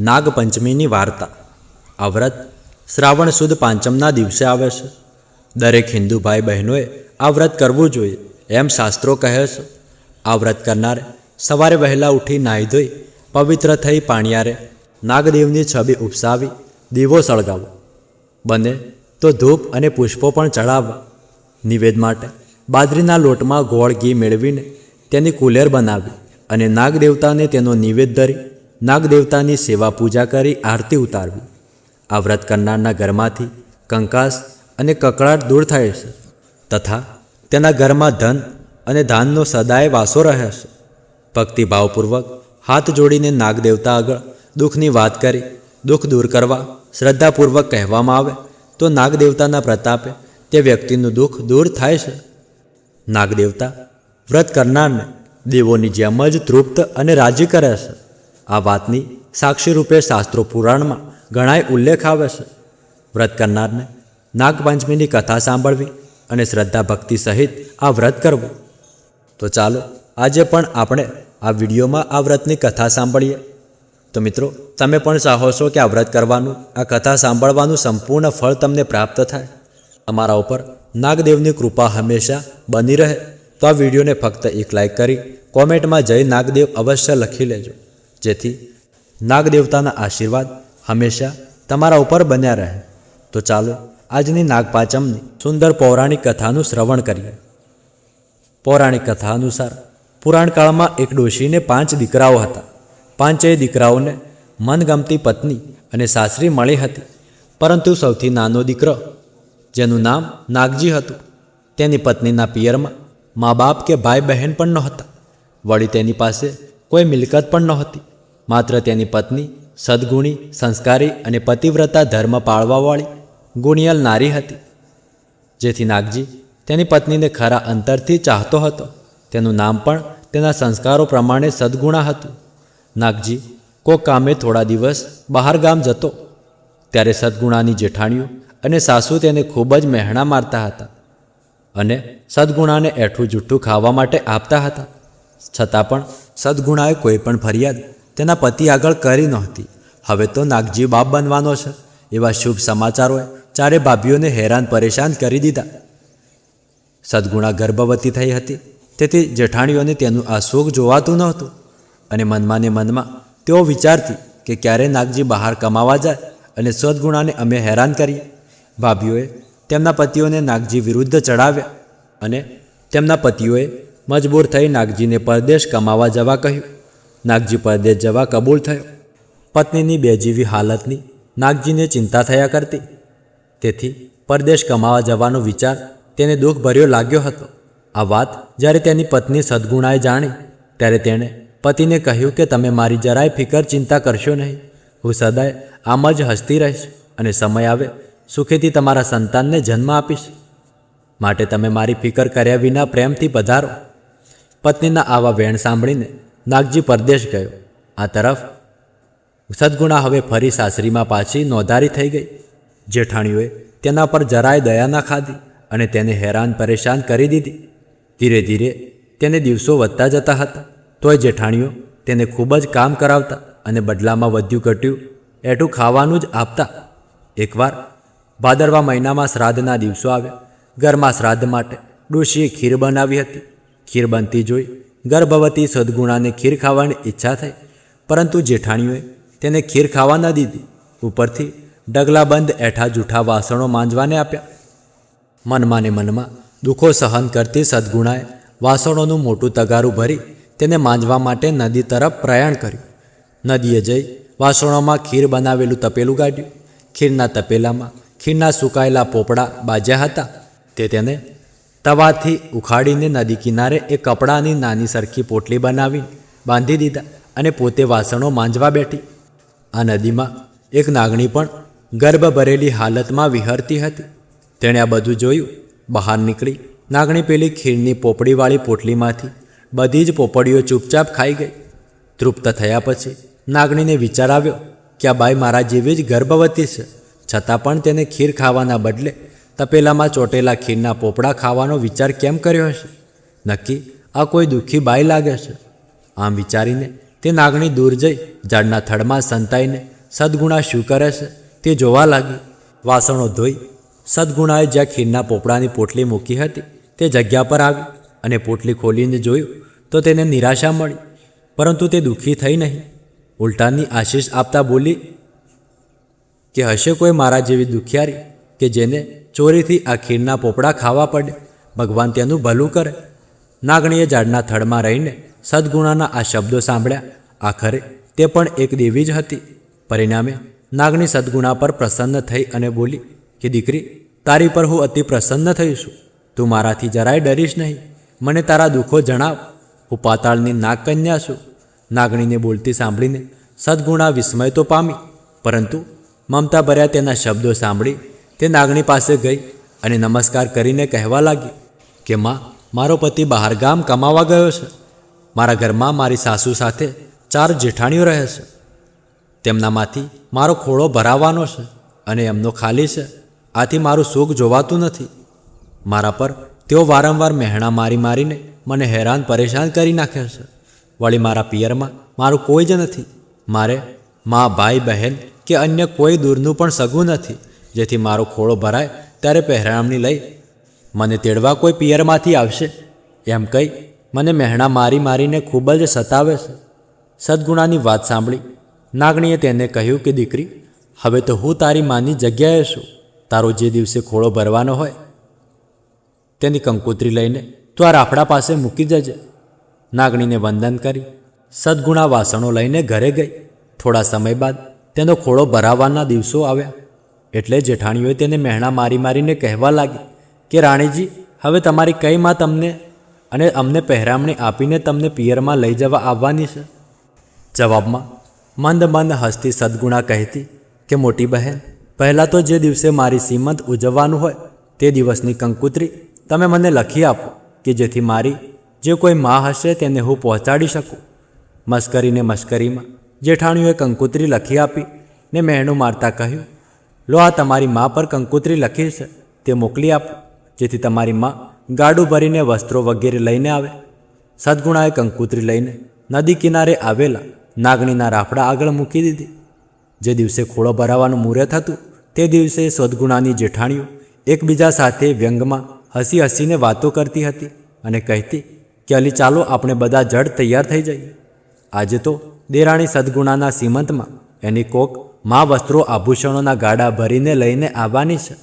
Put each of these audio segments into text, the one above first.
નાગપંચમીની વાર્તા। આ વ્રત શ્રાવણ સુદ પાંચમના દિવસે આવે છે। દરેક હિન્દુ ભાઈ બહેનોએ આ વ્રત કરવું જોઈએ એમ શાસ્ત્રો કહે છે। આ વ્રત કરનારે સવારે વહેલા ઉઠી નાહી ધોઈ પવિત્ર થઈ પાણિયારે નાગદેવની છબી ઉપસાવી દીવો સળગાવો, બને તો ધૂપ અને પુષ્પો પણ ચડાવવા। નિવેદ માટે બાજરીના લોટમાં ગોળ ઘી મેળવીને તેની કુલેર બનાવી અને નાગદેવતાને તેનો નિવેદ ધરી નાગદેવતાની સેવા પૂજા કરી આરતી ઉતારવી। આ વ્રત કરનારના ઘરમાંથી કંકાસ અને કકળાટ દૂર થાય છે તથા તેના ઘરમાં ધન અને ધાનનો સદાય વાસો રહે છે। ભક્તિભાવપૂર્વક હાથ જોડીને નાગદેવતા આગળ દુઃખની વાત કરી દુઃખ દૂર કરવા શ્રદ્ધાપૂર્વક કહેવામાં આવે તો નાગદેવતાના પ્રતાપે તે વ્યક્તિનું દુઃખ દૂર થાય છે। નાગદેવતા વ્રત કરનારને દેવોની જેમ જ તૃપ્ત અને રાજી કરે છે। આ વાતની સાક્ષી રૂપે શાસ્ત્રો પુરાણમાં ઘણાય ઉલ્લેખ આવે છે। વ્રત કરનારને નાગપંચમીની કથા સાંભળવી અને શ્રદ્ધા ભક્તિ સહિત આ વ્રત કરવું। તો ચાલો આજે પણ આપણે આ વિડીયોમાં આ વ્રતની કથા સાંભળીએ। તો મિત્રો, તમે પણ ચાહો છો કે આ વ્રત કરવાનું, આ કથા સાંભળવાનું સંપૂર્ણ ફળ તમને પ્રાપ્ત થાય, તમારા ઉપર નાગદેવની કૃપા હંમેશા બની રહે, તો આ વિડીયોને ફક્ત એક લાઈક કરી કોમેન્ટમાં જય નાગદેવ અવશ્ય લખી લેજો, જેથી નાગદેવતાના આશીર્વાદ હંમેશા તમારા ઉપર બન્યા રહે। તો ચાલો આજની નાગપાંચમની સુંદર પૌરાણિક કથાનું શ્રવણ કરીએ। પૌરાણિક કથા અનુસાર પુરાણકાળમાં એક ડોશીને 5 દીકરાઓ હતા। 5 દીકરાઓને મનગમતી પત્ની અને સાસરી મળી હતી, પરંતુ સૌથી નાનો દીકરો, જેનું નામ નાગજી હતું, તેની પત્નીના પિયરમાં મા બાપ કે ભાઈ બહેન પણ નહોતા। વળી તેની પાસે કોઈ મિલકત પણ નહોતી, માત્ર તેની પત્ની સદગુણી, સંસ્કારી અને પતિવ્રતા ધર્મ પાળવાવાળી ગુણિયલ નારી હતી, જેથી નાગજી તેની પત્નીને ખરા અંતરથી ચાહતો હતો। તેનું નામ પણ તેના સંસ્કારો પ્રમાણે સદગુણા હતું। નાગજી કોઈ કામે થોડા દિવસ બહાર ગામ જતો, ત્યારે સદગુણાની જેઠાણીઓ અને સાસુ તેને ખૂબ જ મહેણા મારતા હતા અને સદગુણાને એઠું જૂઠું ખાવા માટે આપતા હતા। છતાં પણ સદગુણાએ કોઈ પણ ફરિયાદ તેના પતિ આગળ કરી નહોતી। હવે તો નાગજી બાપ બનવાનો છે એવા શુભ સમાચારોએ ચારે ભાભીઓને હેરાન પરેશાન કરી દીધા। સદગુણા ગર્ભવતી થઈ હતી, તેથી જેઠાણીઓને તેનું આ સુખ જોવાતું નહોતું અને મનમાં ને મનમાં તેઓ વિચારતી કે ક્યારે નાગજી બહાર કમાવા જાય અને સદગુણાને અમે હેરાન કરીએ। ભાભીઓએ તેમના પતિઓને નાગજી વિરુદ્ધ ચડાવ્યા અને તેમના પતિઓએ મજબૂર થઈ નાગજીને પરદેશ કમાવા જવા કહ્યું। નાગજી પરદેશ જવા કબૂલ થયો। પત્નીની બેજીવી હાલતની નાગજીને ચિંતા થયા કરતી, તેથી પરદેશ કમાવા જવાનો વિચાર તેને દુઃખભર્યો લાગ્યો હતો। આ વાત જ્યારે તેની પત્ની સદગુણાએ જાણી, ત્યારે તેણે પતિને કહ્યું કે તમે મારી જરાય ફિકર ચિંતા કરશો નહીં, હું સદાય આમ જ હસતી રહીશ અને સમય આવે સુખેથી તમારા સંતાનને જન્મ આપીશ, માટે તમે મારી ફિકર કર્યા વિના પ્રેમથી પધારો। પત્નીના આવા વેણ સાંભળીને નાગજી પરદેશ ગયો। આ તરફ સદગુણા હવે ફરી સાસરીમાં પાછી નોંધારી થઈ ગઈ। જેઠાણીઓએ તેના પર જરાય દયા ના ખાધી અને તેને હેરાન પરેશાન કરી દીધી। ધીરે ધીરે તેને દિવસો વધતા જતા હતા, તોય જેઠાણીઓ તેને ખૂબ જ કામ કરાવતા અને બદલામાં વધ્યું ઘટ્યું એઠું ખાવાનું જ આપતા। એકવાર ભાદરવા મહિનામાં શ્રાદ્ધના દિવસો આવ્યા। ઘરમાં શ્રાદ્ધ માટે ડોશીએ ખીર બનાવી હતી। ખીર બનતી જોઈ ગર્ભવતી સદગુણાને ખીર ખાવાની ઈચ્છા થઈ, પરંતુ જેઠાણીઓએ તેને ખીર ખાવા ન દીધી, ઉપરથી ડગલાબંધ એઠા જૂઠા વાસણો માંજવાને આપ્યા। મનમાં ને મનમાં દુઃખો સહન કરતી સદગુણાએ વાસણોનું મોટું તગારું ભરી તેને માંજવા માટે નદી તરફ પ્રયાણ કર્યું। નદીએ જઈ વાસણોમાં ખીર બનાવેલું તપેલું કાઢ્યું। ખીરના તપેલામાં ખીરના સુકાયેલા પોપડા બાજ્યા હતા, તે તેને તવાથી ઉખાડીને નદી કિનારે એક કપડાની નાની સરખી પોટલી બનાવી બાંધી દીધા અને પોતે વાસણો માંજવા બેઠી। આ નદીમાં એક નાગણી પણ ગર્ભ ભરેલી હાલતમાં વિહરતી હતી। તેણે આ બધું જોયું, બહાર નીકળી નાગણી પેલી ખીરની પોપડીવાળી પોટલીમાંથી બધી જ પોપડીઓ ચૂપચાપ ખાઈ ગઈ। તૃપ્ત થયા પછી નાગણીને વિચાર આવ્યો કે આ બાઈ મારા જેવી જ ગર્ભવતી છે, છતાં પણ તેને ખીર ખાવાના બદલે તપેલામાં ચોટેલા ખીરના પોપડા ખાવાનો વિચાર કેમ કર્યો હશે? નક્કી આ કોઈ દુઃખી બાઈ લાગે છે। આમ વિચારીને તે નાગણી દૂર જઈ ઝાડના થડમાં સંતાઈને સદગુણા શું કરે છે તે જોવા લાગી. વાસણો ધોઈ સદગુણાએ જ્યાં ખીરના પોપડાની પોટલી મૂકી હતી તે જગ્યા પર આવી અને પોટલી ખોલીને જોયું તો તેને નિરાશા મળી, પરંતુ તે દુઃખી થઈ નહીં. ઉલટાની આશીષ આપતા બોલી કે હશે કોઈ મારા જેવી દુખિયારી કે જેને ચોરીથી આ ખીરના પોપડા ખાવા પડે. ભગવાન તેનું ભલું કરે. નાગણીએ ઝાડના થડમાં રહીને સદગુણાના આ શબ્દો સાંભળ્યા. આખરે તે પણ એક દેવી જ હતી. પરિણામે નાગણી સદગુણા પર પ્રસન્ન થઈ અને બોલી કે દીકરી, તારી પર હું અતિ પ્રસન્ન થઈ છું. તું મારાથી જરાય ડરીશ નહીં. મને તારા દુઃખો જણાવ. હું પાતાળની નાગકન્યા છું. નાગણીને બોલતી સાંભળીને સદગુણા વિસ્મય તો પામી, પરંતુ મમતા ભર્યા તેના શબ્દો સાંભળી તે નાગણી પાસે ગઈ અને નમસ્કાર કરીને કહેવા લાગી કે માં, મારો પતિ બહારગામ કમાવા ગયો છે. મારા ઘરમાં મારી સાસુ સાથે 4 જેઠાણીઓ રહે છે. તેમનામાંથી મારો ખોળો ભરાવાનો છે અને એમનો ખાલી છે. આથી મારું સુખ જોવાતું નથી. મારા પર તેઓ વારંવાર મહેણા મારી મારીને મને હેરાન પરેશાન કરી નાખે છે. વળી મારા પિયરમાં મારું કોઈ જ નથી. મારે મા, ભાઈ, બહેન કે અન્ય કોઈ દૂરનું પણ સગું નથી, જેથી મારો ખોળો ભરાય ત્યારે પહેરામણી લઈ મને તેડવા કોઈ પિયરમાંથી આવશે એમ કહી મને મહેણા મારી મારીને ખૂબ જ સતાવે છે. સદગુણાની વાત સાંભળી નાગણીએ તેને કહ્યું કે દીકરી, હવે તો હું તારી માની જગ્યાએ છું. તારો જે દિવસે ખોળો ભરવાનો હોય તેની કંકોત્રી લઈને તું આ રાફડા પાસે મૂકી જજે. નાગણીને વંદન કરી સદગુણા વાસણો લઈને ઘરે ગઈ. થોડા સમય બાદ તેનો ખોળો ભરાવાના દિવસો આવ્યા એટલે જેઠાણીઓએ તેને મહેણા મારી મારીને કહેવા લાગી કે રાણીજી, હવે તમારી કઈ માં તમને અને અમને પહેરામણી આપીને તમને પિયરમાં લઈ જવા આવવાની છે. જવાબમાં મંદ મંદ હસતી સદગુણા કહેતી કે મોટી બહેન, પહેલાં તો જે દિવસે મારી સીમંત ઉજવવાનું હોય તે દિવસની કંકોત્રી તમે મને લખી આપો કે જેથી મારી જે કોઈ માં હશે તેને હું પહોંચાડી શકું. મશ્કરીને મશ્કરીમાં જેઠાણીઓએ કંકોત્રી લખી આપી ને મહેણું મારતા કહ્યું, લો આ તમારી મા પર કંકોત્રી લખી છે તે મોકલી આપો, જેથી તમારી મા ગાડું ભરીને વસ્ત્રો વગેરે લઈને આવે. સદગુણાએ કંકોત્રી લઈને નદી કિનારે આવેલા નાગણીના રાફડા આગળ મૂકી દીધી. જે દિવસે ખોળો ભરાવાનું મુહૂર્ત હતું તે દિવસે સદગુણાની જેઠાણીઓ એકબીજા સાથે વ્યંગમાં હસી હસીને વાતો કરતી હતી અને કહેતી કે અલી ચાલો આપણે બધા જડ તૈયાર થઈ જઈએ. આજે તો દેરાણી સદગુણાના સીમંતમાં એની કોક મા વસ્ત્રો આભૂષણોના ગાડા ભરીને લઈને આવવાની છે.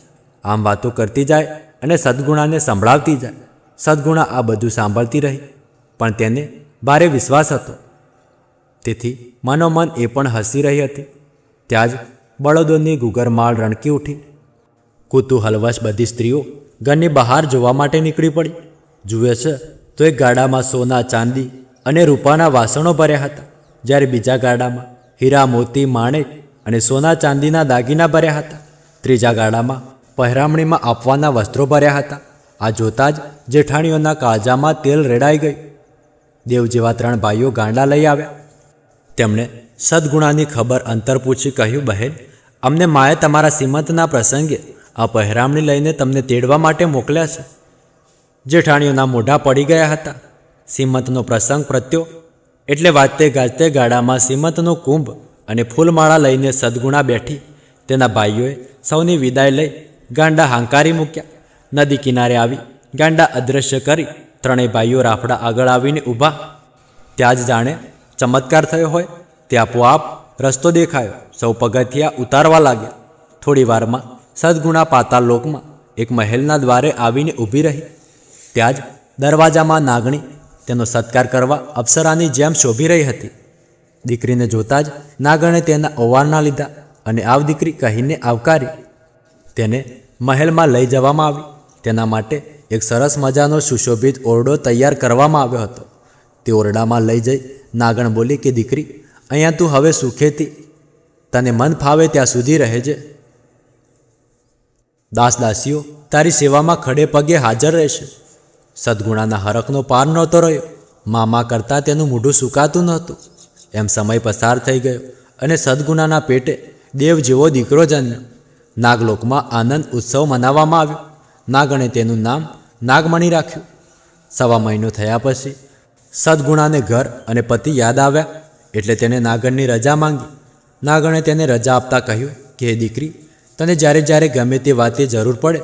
આમ વાતો કરતી જાય અને સદગુણાને સંભળાવતી જાય. સદગુણા આ બધું સાંભળતી રહી, પણ તેને ભારે વિશ્વાસ હતો, તેથી મનોમન એ પણ હસી રહી હતી. ત્યાં જ બળદોની ગુગરમાળ રણકી ઉઠી. કુતૂહલવશ બધી સ્ત્રીઓ ઘરની બહાર જોવા માટે નીકળી પડી. જુએ છે તો એક ગાડામાં સોના, ચાંદી અને રૂપાના વાસણો ભર્યા હતા, જ્યારે બીજા ગાડામાં હીરા, મોતી, માણેક અને સોના ચાંદીના દાગીના ભર્યા હતા. ત્રીજા ગાડામાં પહેરામણીમાં આપવાના વસ્ત્રો ભર્યા હતા. આ જોતાં જ જેઠાણીઓના કાળજામાં તેલ રેડાઈ ગયું. દેવ જેવા 3 ભાઈઓ ગાંડા લઈ આવ્યા. તેમણે સદગુણાની ખબર અંતર પૂછી કહ્યું, બહેન, અમને માએ તમારા સીમંતના પ્રસંગે આ પહેરામણી લઈને તમને તેડવા માટે મોકલ્યા છે. જેઠાણીઓના મોઢા પડી ગયા હતા. સીમંતનો પ્રસંગ પ્રત્યો એટલે વાજતે ગાજતે ગાડામાં સીમંતનો કુંભ અને ફૂલમાળા લઈને સદગુણા બેઠી. તેના ભાઈઓએ સૌની વિદાય લઈ ગાંડા હાંકારી મૂક્યા. નદી કિનારે આવી ગાંડા અદૃશ્ય કરી 3 ભાઈઓ રાફડા આગળ આવીને ઊભા. ત્યાં જ જાણે ચમત્કાર થયો હોય તે આપોઆપ રસ્તો દેખાયો. સૌ પગથિયા ઉતારવા લાગ્યા. થોડી વારમાં સદગુણા પાતાળ લોકમાં એક મહેલના દ્વારે આવીને ઊભી રહી. ત્યાં જ દરવાજામાં નાગણી તેનો સત્કાર કરવા અપ્સરાની જેમ શોભી રહી હતી. દીકરીને જોતાં જ નાગણે તેના ઓવારના લીધા અને આવ દીકરી કહીને આવકારી. તેને મહેલમાં લઈ જવામાં આવી. તેના માટે એક સરસ મજાનો સુશોભિત ઓરડો તૈયાર કરવામાં આવ્યો હતો. તે ઓરડામાં લઈ જઈ નાગણ બોલી કે દીકરી, અહીંયા તું હવે સુખેથી તને મન ફાવે ત્યાં સુધી રહેજે. દાસ દાસીઓ તારી સેવામાં ખડે પગે હાજર રહેશે. સદગુણાના હરખનો પાર નહોતો રહ્યો. મામા કરતાં તેનું મોઢું સુકાતું નહોતું. એમ સમય પસાર થઈ ગયો અને સદગુણાના પેટે દેવ જેવો દીકરો જન્મ્યો. નાગલોકમાં આનંદ ઉત્સવ મનાવવામાં આવ્યો. નાગણે તેનું નામ નાગમણી રાખ્યું. 1.25 મહિનો થયા પછી સદગુણાને ઘર અને પતિ યાદ આવ્યા એટલે તેણે નાગણની રજા માંગી. નાગણે તેને રજા આપતા કહ્યું કે હે દીકરી, તને જ્યારે જ્યારે ગમે તે વાતે જરૂર પડે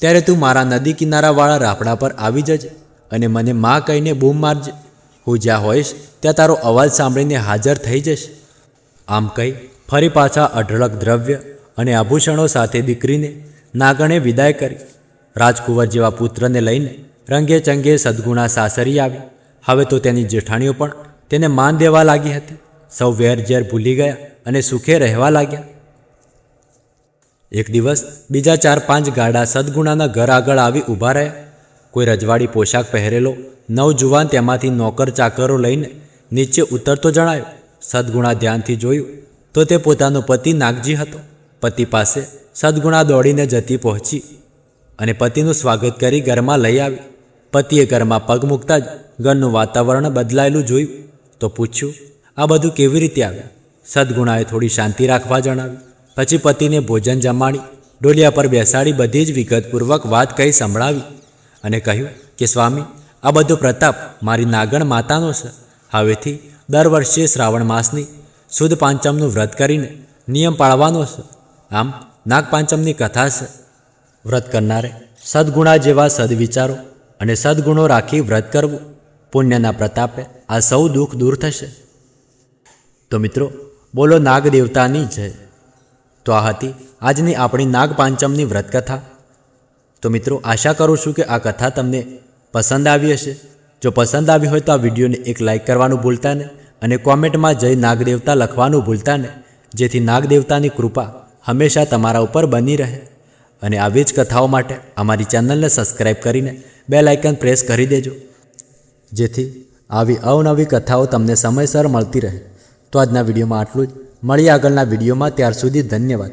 ત્યારે તું મારા નદી કિનારાવાળા રાફડા પર આવી જજે અને મને માં કહીને બૂમ મારજે. હું જ્યાં હોઈશ ત્યાં તારો અવાજ સાંભળીને હાજર થઈ જઈશ. આમ કહી ફરી પાછા અઢળક દ્રવ્ય અને આભૂષણો સાથે દીકરીને નાગણે વિદાય કરી. રાજકુંવર જેવા પુત્રને લઈને રંગે ચંગે સદગુણા સાસરી આવી. હવે તો તેની જેઠાણીઓ પણ તેને માન દેવા લાગી હતી. સૌ વેર ઝેર ભૂલી ગયા અને સુખે રહેવા લાગ્યા. એક દિવસ બીજા 4-5 ગાડા સદગુણાના ઘર આગળ આવી ઊભા રહ્યા. કોઈ રજવાડી પોશાક પહેરેલો નવજુવાન તેમાંથી નોકર ચાકરો લઈને નીચે ઉતરતો જણાયો. સદગુણા ધ્યાનથી જોયું તો તે પોતાનો પતિ નાગજી હતો. પતિ પાસે સદગુણા દોડીને જતી પહોંચી અને પતિનું સ્વાગત કરી ઘરમાં લઈ આવી. પતિએ ઘરમાં પગ મૂકતા જ ઘરનું વાતાવરણ બદલાયેલું જોયું તો પૂછ્યું, આ બધું કેવી રીતે આવ્યું? સદગુણાએ થોડી શાંતિ રાખવા જણાવ્યું. પછી પતિને ભોજન જમાડી ડોલિયા પર બેસાડી બધી જ વિગતપૂર્વક વાત કહી સંભળાવી અને કહ્યું કે સ્વામી, આ બધો પ્રતાપ મારી નાગણ માતાનો છે. હવેથી દર વર્ષે શ્રાવણ માસની સુદ પાંચમનું વ્રત કરીને નિયમ પાળવાનો છે. આમ નાગપાંચમની કથા છે. વ્રત કરનારે સદગુણા જેવા સદવિચારો અને સદગુણો રાખી વ્રત કરવું. પુણ્યના પ્રતાપે આ સૌ દુઃખ દૂર થશે. તો મિત્રો, બોલો નાગ દેવતાની જય. તો આ હતી આજની આપણી નાગપાંચમની વ્રતકથા. તો મિત્રો, આશા કરું છું કે આ કથા તમને પસંદ આવી હશે. જો પસંદ આવી હોય તો આ વિડીયોને એક લાઇક કરવાનું ભૂલતા નહીં અને કોમેન્ટમાં જય નાગદેવતા લખવાનું ભૂલતા નહીં, જેથી નાગદેવતાની કૃપા હંમેશા તમારા ઉપર બની રહે. અને આવી જ કથાઓ માટે અમારી ચેનલને સબસ્ક્રાઈબ કરીને બેલ આઇકન પ્રેસ કરી દેજો, જેથી આવી અવનવી કથાઓ તમને સમયસર મળતી રહે. તો આજના વિડીયોમાં આટલું જ. મળીએ આગળના વિડીયોમાં. ત્યાર સુધી ધન્યવાદ.